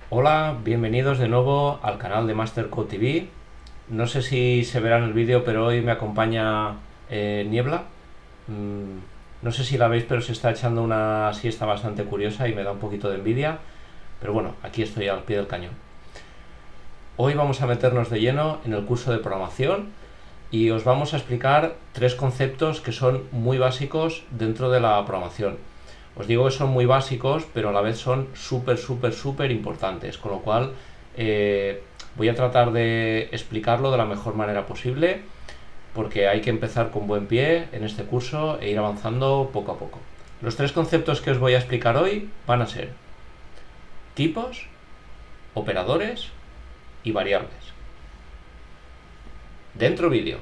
Hola, bienvenidos de nuevo al canal de MasterCode TV. No sé si se verá en el vídeo, pero hoy me acompaña Niebla. Mm, no sé si la veis, pero se está echando una siesta bastante curiosa y me da un poquito de envidia. Pero bueno, aquí estoy al pie del cañón. Hoy vamos a meternos de lleno en el curso de programación y os vamos a explicar tres conceptos que son muy básicos dentro de la programación. Os digo que son muy básicos, pero a la vez son súper importantes, con lo cual voy a tratar de explicarlo de la mejor manera posible, porque hay que empezar con buen pie en este curso e ir avanzando poco a poco. Los tres conceptos que os voy a explicar hoy van a ser tipos, operadores y variables. Dentro vídeo.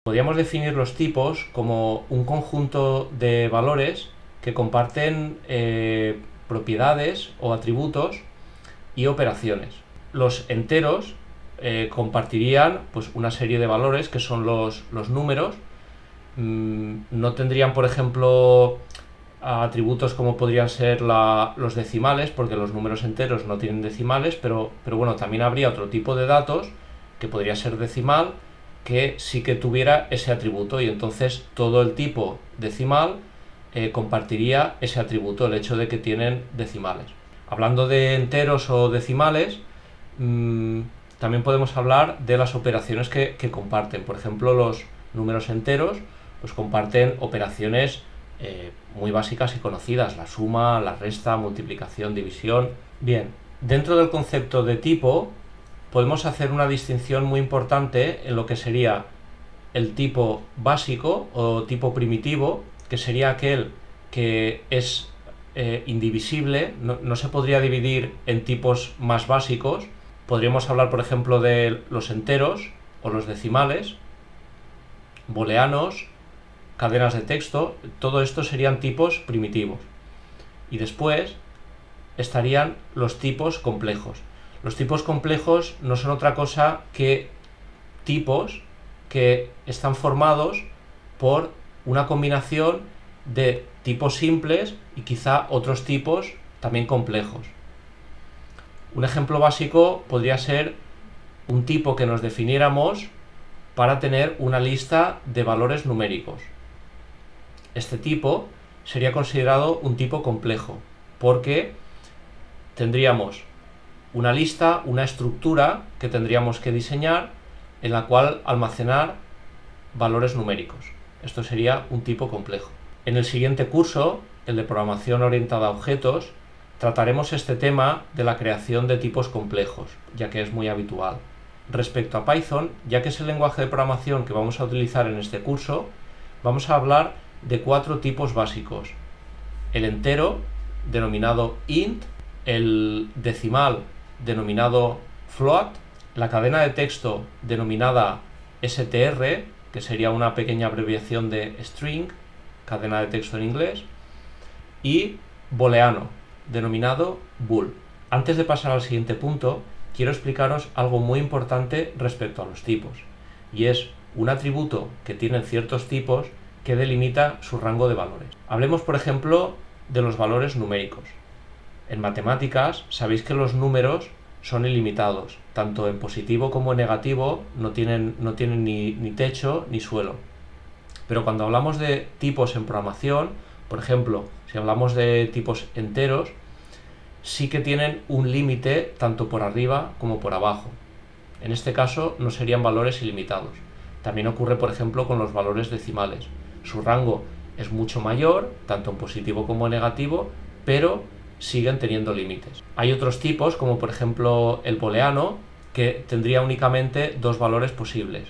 Podríamos definir los tipos como un conjunto de valores que comparten propiedades o atributos y operaciones. Los enteros compartirían pues, una serie de valores que son los números. No tendrían, por ejemplo, atributos como podrían ser los decimales, porque los números enteros no tienen decimales, pero bueno, también habría otro tipo de datos que podría ser decimal, que sí que tuviera ese atributo, y entonces todo el tipo decimal compartiría ese atributo, el hecho de que tienen decimales. Hablando de enteros o decimales, también podemos hablar de las operaciones que comparten. Por ejemplo, los números enteros pues comparten operaciones muy básicas y conocidas: la suma, la resta, multiplicación, división. Bien, dentro del concepto de tipo podemos hacer una distinción muy importante en lo que sería el tipo básico o tipo primitivo, que sería aquel que es indivisible, no se podría dividir en tipos más básicos. Podríamos hablar, por ejemplo, de los enteros o los decimales, booleanos, cadenas de texto. Todo esto serían tipos primitivos. Y después estarían los tipos complejos. Los tipos complejos no son otra cosa que tipos que están formados por una combinación de tipos simples y quizá otros tipos también complejos. Un ejemplo básico podría ser un tipo que nos definiéramos para tener una lista de valores numéricos. Este tipo sería considerado un tipo complejo, porque tendríamos una lista, una estructura que tendríamos que diseñar en la cual almacenar valores numéricos. Esto sería un tipo complejo. En el siguiente curso, el de programación orientada a objetos, trataremos este tema de la creación de tipos complejos, ya que es muy habitual. Respecto a Python, ya que es el lenguaje de programación que vamos a utilizar en este curso, vamos a hablar de 4 tipos básicos: el entero, denominado int; el decimal, denominado float; la cadena de texto, denominada str, que sería una pequeña abreviación de string, cadena de texto en inglés; y booleano, denominado bool. Antes de pasar al siguiente punto, quiero explicaros algo muy importante respecto a los tipos, y es un atributo que tienen ciertos tipos que delimita su rango de valores. Hablemos, por ejemplo, de los valores numéricos. En matemáticas sabéis que los números son ilimitados, tanto en positivo como en negativo. No tienen ni techo ni suelo. Pero cuando hablamos de tipos en programación, por ejemplo, si hablamos de tipos enteros, sí que tienen un límite tanto por arriba como por abajo. En este caso no serían valores ilimitados. También ocurre, por ejemplo, con los valores decimales. Su rango es mucho mayor, tanto en positivo como en negativo, pero siguen teniendo límites. Hay otros tipos, como por ejemplo el booleano, que tendría únicamente 2 valores posibles: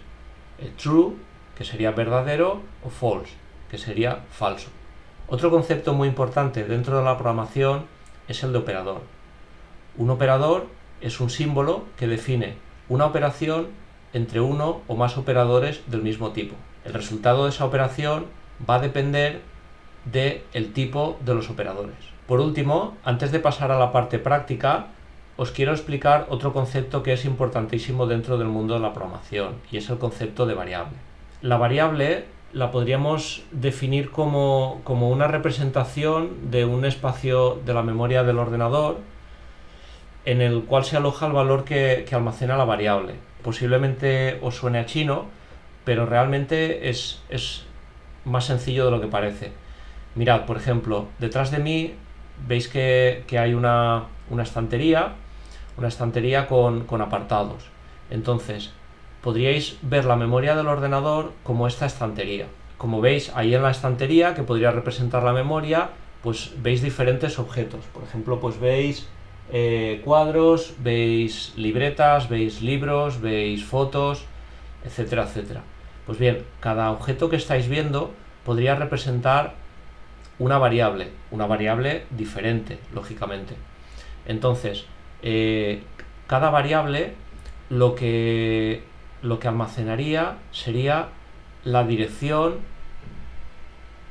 el true, que sería verdadero, o false, que sería falso. Otro concepto muy importante dentro de la programación es el de operador. Un operador es un símbolo que define una operación entre uno o más operadores del mismo tipo. El resultado de esa operación va a depender del tipo de los operadores. Por último, antes de pasar a la parte práctica, os quiero explicar otro concepto que es importantísimo dentro del mundo de la programación, y es el concepto de variable. La variable la podríamos definir como una representación de un espacio de la memoria del ordenador en el cual se aloja el valor que almacena la variable. Posiblemente os suene a chino, pero realmente es más sencillo de lo que parece. Mirad, por ejemplo, detrás de mí veis que hay una estantería con apartados. Entonces, podríais ver la memoria del ordenador como esta estantería. Como veis, ahí en la estantería, que podría representar la memoria, pues veis diferentes objetos. Por ejemplo, pues veis cuadros, veis libretas, veis libros, veis fotos, etcétera, etcétera. Pues bien, cada objeto que estáis viendo podría representar una variable diferente, lógicamente. Entonces, cada variable lo que almacenaría sería la dirección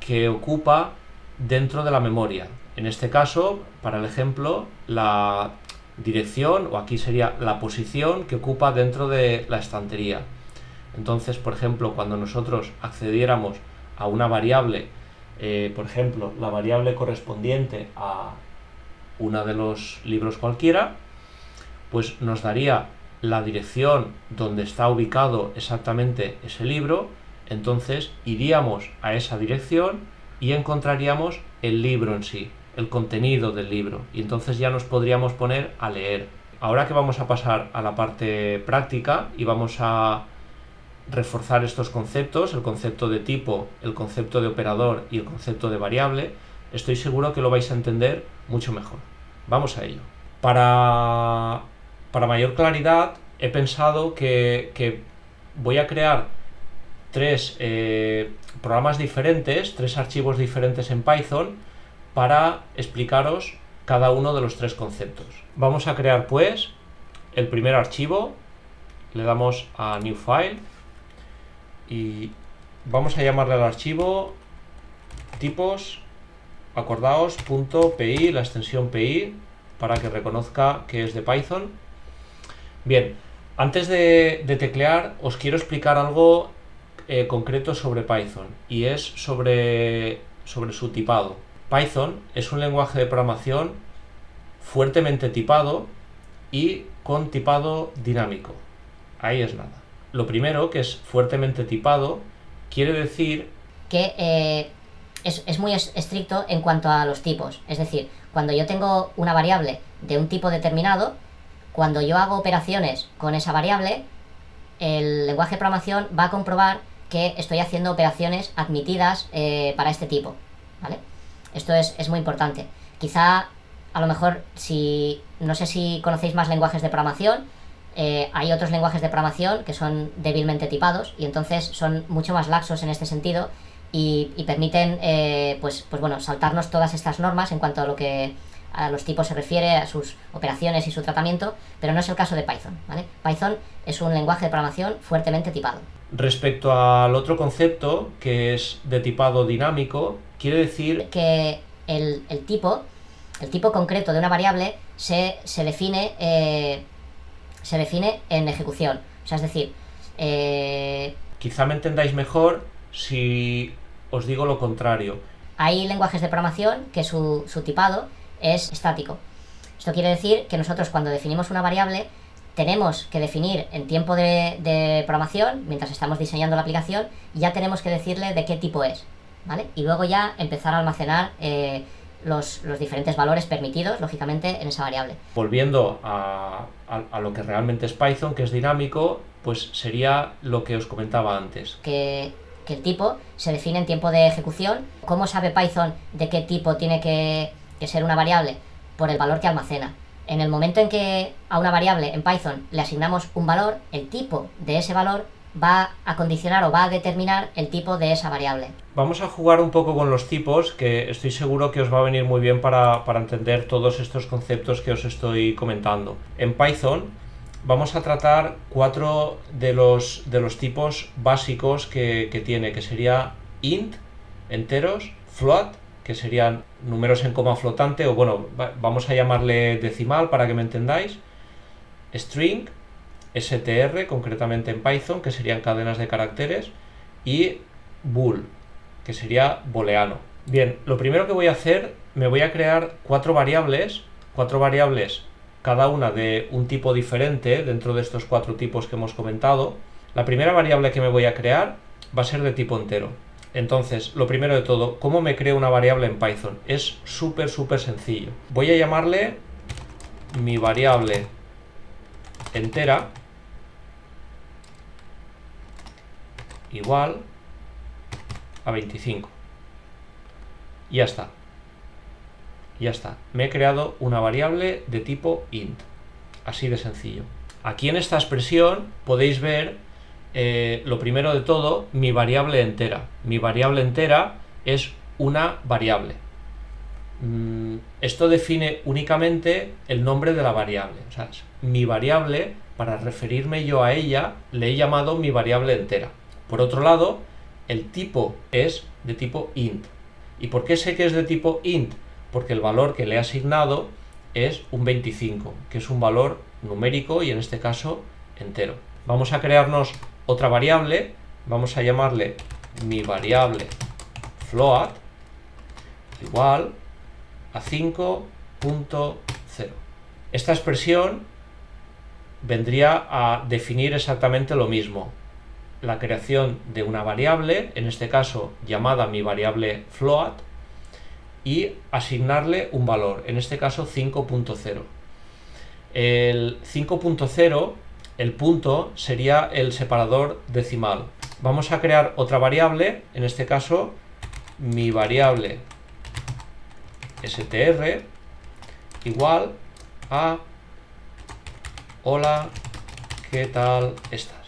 que ocupa dentro de la memoria. En este caso, para el ejemplo, la dirección, o aquí sería la posición que ocupa dentro de la estantería. Entonces, por ejemplo, cuando nosotros accediéramos a una variable, por ejemplo, la variable correspondiente a uno de los libros cualquiera, pues nos daría la dirección donde está ubicado exactamente ese libro. Entonces iríamos a esa dirección y encontraríamos el libro en sí, el contenido del libro, y entonces ya nos podríamos poner a leer. Ahora que vamos a pasar a la parte práctica y vamos a reforzar estos conceptos, el concepto de tipo, el concepto de operador y el concepto de variable, estoy seguro que lo vais a entender mucho mejor. Vamos a ello. Para mayor claridad, he pensado que voy a crear tres programas diferentes, tres archivos diferentes en Python para explicaros cada uno de los tres conceptos. Vamos a crear pues el primer archivo, le damos a New File y vamos a llamarle al archivo tipos, acordaos, .py, la extensión py, para que reconozca que es de Python. Bien, antes de teclear os quiero explicar algo concreto sobre Python, y es sobre su tipado. Python es un lenguaje de programación fuertemente tipado y con tipado dinámico. Ahí es nada. Lo primero, que es fuertemente tipado, quiere decir que es muy estricto en cuanto a los tipos. Es decir, cuando yo tengo una variable de un tipo determinado, cuando yo hago operaciones con esa variable, el lenguaje de programación va a comprobar que estoy haciendo operaciones admitidas para este tipo, ¿vale? Esto es muy importante. Quizá, a lo mejor, no sé si conocéis más lenguajes de programación, hay otros lenguajes de programación que son débilmente tipados y entonces son mucho más laxos en este sentido y permiten pues bueno, saltarnos todas estas normas en cuanto a lo que a los tipos se refiere, a sus operaciones y su tratamiento, pero no es el caso de Python, ¿vale? Python es un lenguaje de programación fuertemente tipado. Respecto al otro concepto, que es de tipado dinámico, quiere decir que el tipo concreto de una variable se define en ejecución. O sea, es decir, quizá me entendáis mejor si os digo lo contrario. Hay lenguajes de programación que su tipado es estático. Esto quiere decir que nosotros, cuando definimos una variable, tenemos que definir en tiempo de programación, mientras estamos diseñando la aplicación, ya tenemos que decirle de qué tipo es, ¿vale? Y luego ya empezar a almacenar los diferentes valores permitidos, lógicamente, en esa variable. Volviendo a lo que realmente es Python, que es dinámico, pues sería lo que os comentaba antes. Que el tipo se define en tiempo de ejecución. ¿Cómo sabe Python de qué tipo tiene que ser una variable? Por el valor que almacena. En el momento en que a una variable en Python le asignamos un valor, el tipo de ese valor va a condicionar o va a determinar el tipo de esa variable. Vamos a jugar un poco con los tipos, que estoy seguro que os va a venir muy bien para entender todos estos conceptos que os estoy comentando. En Python vamos a tratar 4 de los tipos básicos que tiene, que sería int, enteros, float, que serían números en coma flotante, o bueno, vamos a llamarle decimal para que me entendáis, string, str, concretamente en Python, que serían cadenas de caracteres, y bool, que sería booleano. Bien, lo primero que voy a hacer, me voy a crear cuatro variables, cada una de un tipo diferente dentro de estos cuatro tipos que hemos comentado. La primera variable que me voy a crear va a ser de tipo entero. Entonces, lo primero de todo, ¿cómo me creo una variable en Python? Es súper sencillo. Voy a llamarle mi variable entera igual a 25. Ya está. Ya está. Me he creado una variable de tipo int. Así de sencillo. Aquí en esta expresión podéis ver, lo primero de todo, mi variable entera. Mi variable entera es una variable. Esto define únicamente el nombre de la variable. O sea, mi variable, para referirme yo a ella, le he llamado mi variable entera. Por otro lado, el tipo es de tipo int. ¿Y por qué sé que es de tipo int? Porque el valor que le he asignado es un 25, que es un valor numérico y en este caso entero. Vamos a crearnos otra variable, vamos a llamarle mi variable float igual a 5.0. Esta expresión vendría a definir exactamente lo mismo, la creación de una variable, en este caso llamada mi variable float, y asignarle un valor, en este caso 5.0. El 5.0, el punto, sería el separador decimal. Vamos a crear otra variable, en este caso mi variable str igual a hola, ¿qué tal estás?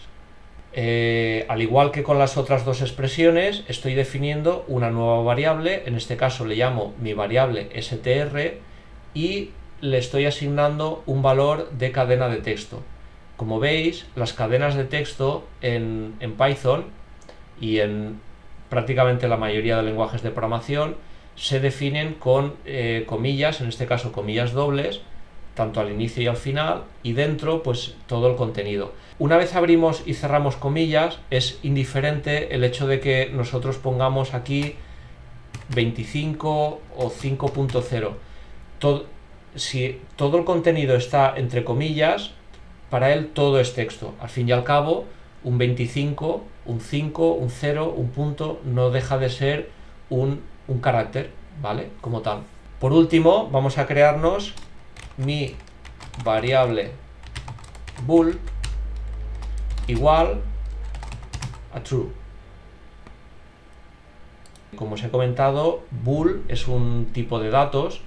Al igual que con las otras dos expresiones, estoy definiendo una nueva variable, en este caso le llamo mi variable str y le estoy asignando un valor de cadena de texto. Como veis, las cadenas de texto en Python y en prácticamente la mayoría de lenguajes de programación se definen con comillas, en este caso comillas dobles, tanto al inicio y al final, y dentro pues todo el contenido. Una vez abrimos y cerramos comillas, es indiferente el hecho de que nosotros pongamos aquí 25 o 5.0. Si todo el contenido está entre comillas, para él todo es texto. Al fin y al cabo, un 25, un 5, un 0, un punto, no deja de ser un carácter, ¿vale? Como tal. Por último, vamos a crearnos mi variable bool igual a true. Como os he comentado, bool es un tipo de datos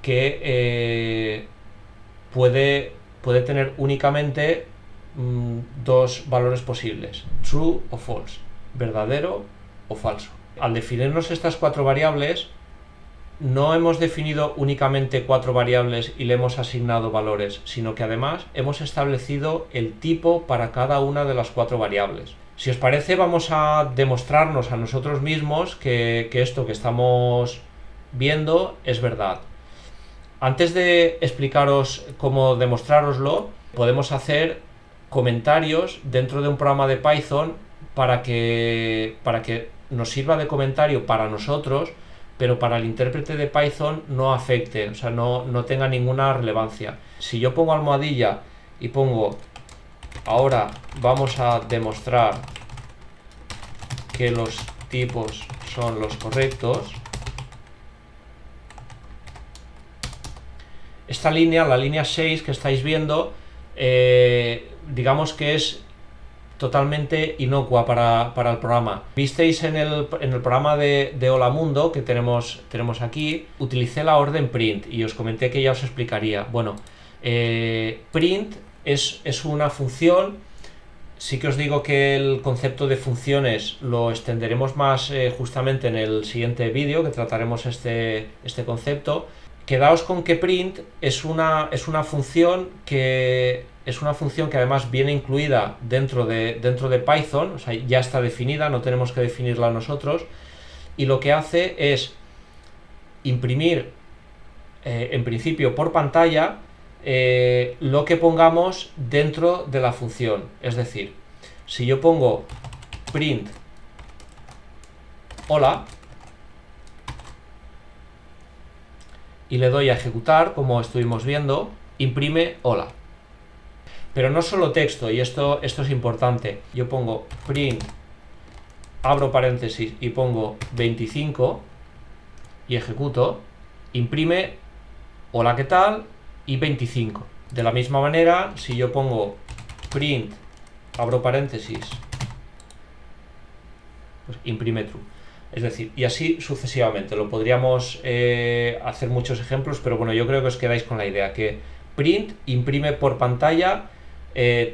que puede tener únicamente dos valores posibles, true o false, verdadero o falso. Al definirnos estas cuatro variables, no hemos definido únicamente cuatro variables y le hemos asignado valores, sino que además hemos establecido el tipo para cada una de las cuatro variables. Si os parece, vamos a demostrarnos a nosotros mismos que esto que estamos viendo es verdad. Antes de explicaros cómo demostrároslo, podemos hacer comentarios dentro de un programa de Python para que nos sirva de comentario para nosotros, pero para el intérprete de Python no afecte, o sea, no tenga ninguna relevancia. Si yo pongo almohadilla y pongo ahora vamos a demostrar que los tipos son los correctos, esta línea, la línea 6 que estáis viendo, digamos que es totalmente inocua para el programa. Visteis en el programa de Hola Mundo que tenemos aquí, utilicé la orden print y os comenté que ya os explicaría. Bueno, print es una función. Sí que os digo que el concepto de funciones lo extenderemos más justamente en el siguiente vídeo, que trataremos este concepto. Quedaos con que print es una función que además viene incluida dentro de Python, o sea, ya está definida, no tenemos que definirla nosotros, y lo que hace es imprimir en principio por pantalla lo que pongamos dentro de la función. Es decir, si yo pongo print hola y le doy a ejecutar, como estuvimos viendo, imprime hola. Pero no solo texto, y esto es importante. Yo pongo print, abro paréntesis y pongo 25 y ejecuto, imprime hola, ¿qué tal? Y 25. De la misma manera, si yo pongo print, abro paréntesis, pues imprime true. Es decir, y así sucesivamente. Lo podríamos hacer muchos ejemplos, pero bueno, yo creo que os quedáis con la idea que print imprime por pantalla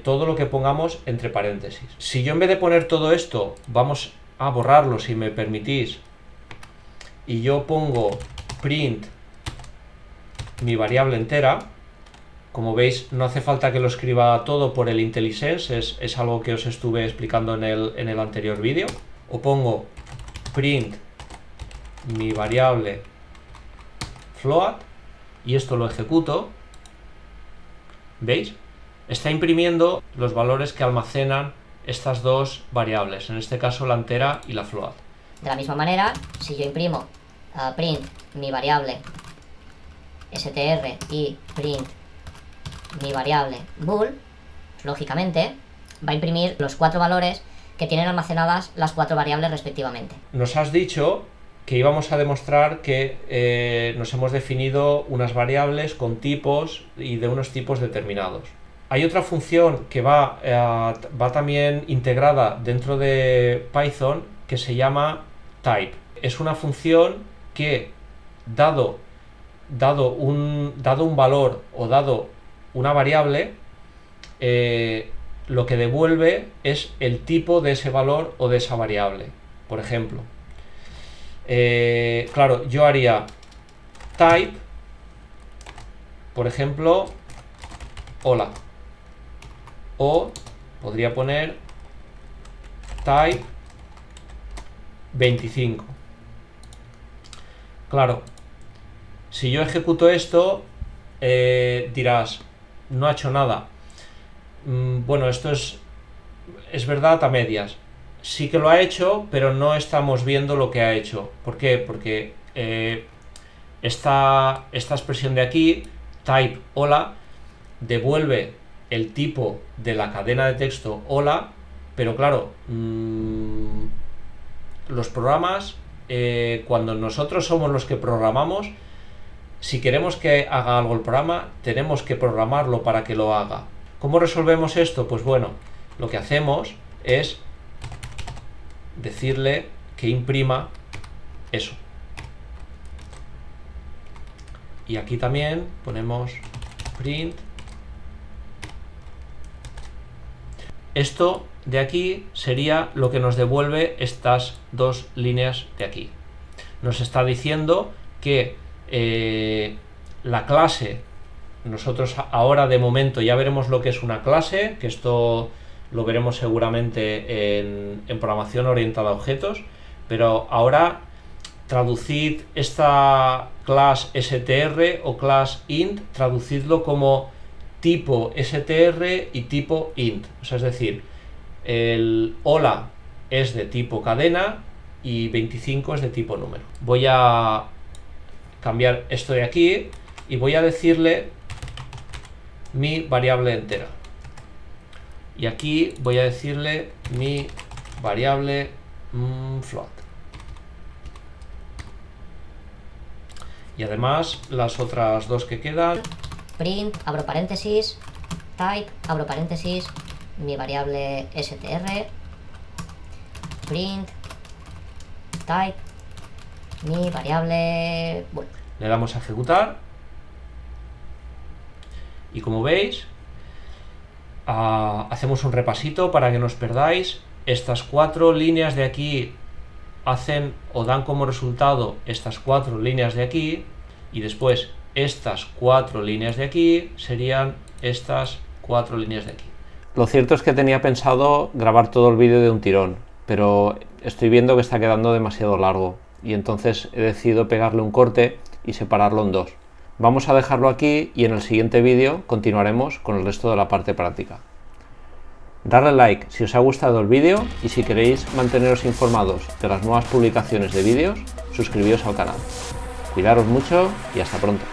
todo lo que pongamos entre paréntesis. Si yo en vez de poner todo esto, vamos a borrarlo si me permitís, y yo pongo print mi variable entera, como veis no hace falta que lo escriba todo por el IntelliSense, es algo que os estuve explicando en el anterior vídeo. O pongo print mi variable float y esto lo ejecuto. ¿Veis? Está imprimiendo los valores que almacenan estas dos variables, en este caso la entera y la float. De la misma manera, si yo imprimo print mi variable str y print mi variable bool, pues, lógicamente va a imprimir los 4 valores que tienen almacenadas las 4 variables respectivamente. Nos has dicho que íbamos a demostrar que nos hemos definido unas variables con tipos y de unos tipos determinados. Hay otra función que va también integrada dentro de Python que se llama type. Es una función que dado un valor o dado una variable, lo que devuelve es el tipo de ese valor o de esa variable. Por ejemplo, claro, yo haría type, por ejemplo, hola, o podría poner type 25. Claro, si yo ejecuto esto, dirás, no ha hecho nada. Bueno, esto es verdad a medias. Sí que lo ha hecho, pero no estamos viendo lo que ha hecho. ¿Por qué? Porque esta expresión de aquí, type hola, devuelve el tipo de la cadena de texto hola, pero claro, los programas, cuando nosotros somos los que programamos, si queremos que haga algo el programa, tenemos que programarlo para que lo haga. ¿Cómo resolvemos esto? Pues bueno, lo que hacemos es decirle que imprima eso. Y aquí también ponemos print. Esto de aquí sería lo que nos devuelve estas dos líneas de aquí. Nos está diciendo que la clase, nosotros ahora de momento ya veremos lo que es una clase, que esto lo veremos seguramente en programación orientada a objetos, pero ahora traducid esta class str o class int, traducidlo como tipo str y tipo int, o sea, es decir, el hola es de tipo cadena y 25 es de tipo número. Voy a cambiar esto de aquí y voy a decirle mi variable entera. Y aquí voy a decirle mi variable float. Y además las otras dos que quedan. Print, abro paréntesis, type, abro paréntesis, mi variable str, print, type, mi variable bool. Le damos a ejecutar. Y como veis, hacemos un repasito para que no os perdáis. Estas 4 líneas de aquí hacen o dan como resultado estas 4 líneas de aquí, y después estas 4 líneas de aquí serían estas 4 líneas de aquí. Lo cierto es que tenía pensado grabar todo el vídeo de un tirón, pero estoy viendo que está quedando demasiado largo y entonces he decidido pegarle un corte y separarlo en 2. Vamos a dejarlo aquí y en el siguiente vídeo continuaremos con el resto de la parte práctica. Darle like si os ha gustado el vídeo y si queréis manteneros informados de las nuevas publicaciones de vídeos, suscribíos al canal. Cuidaros mucho y hasta pronto.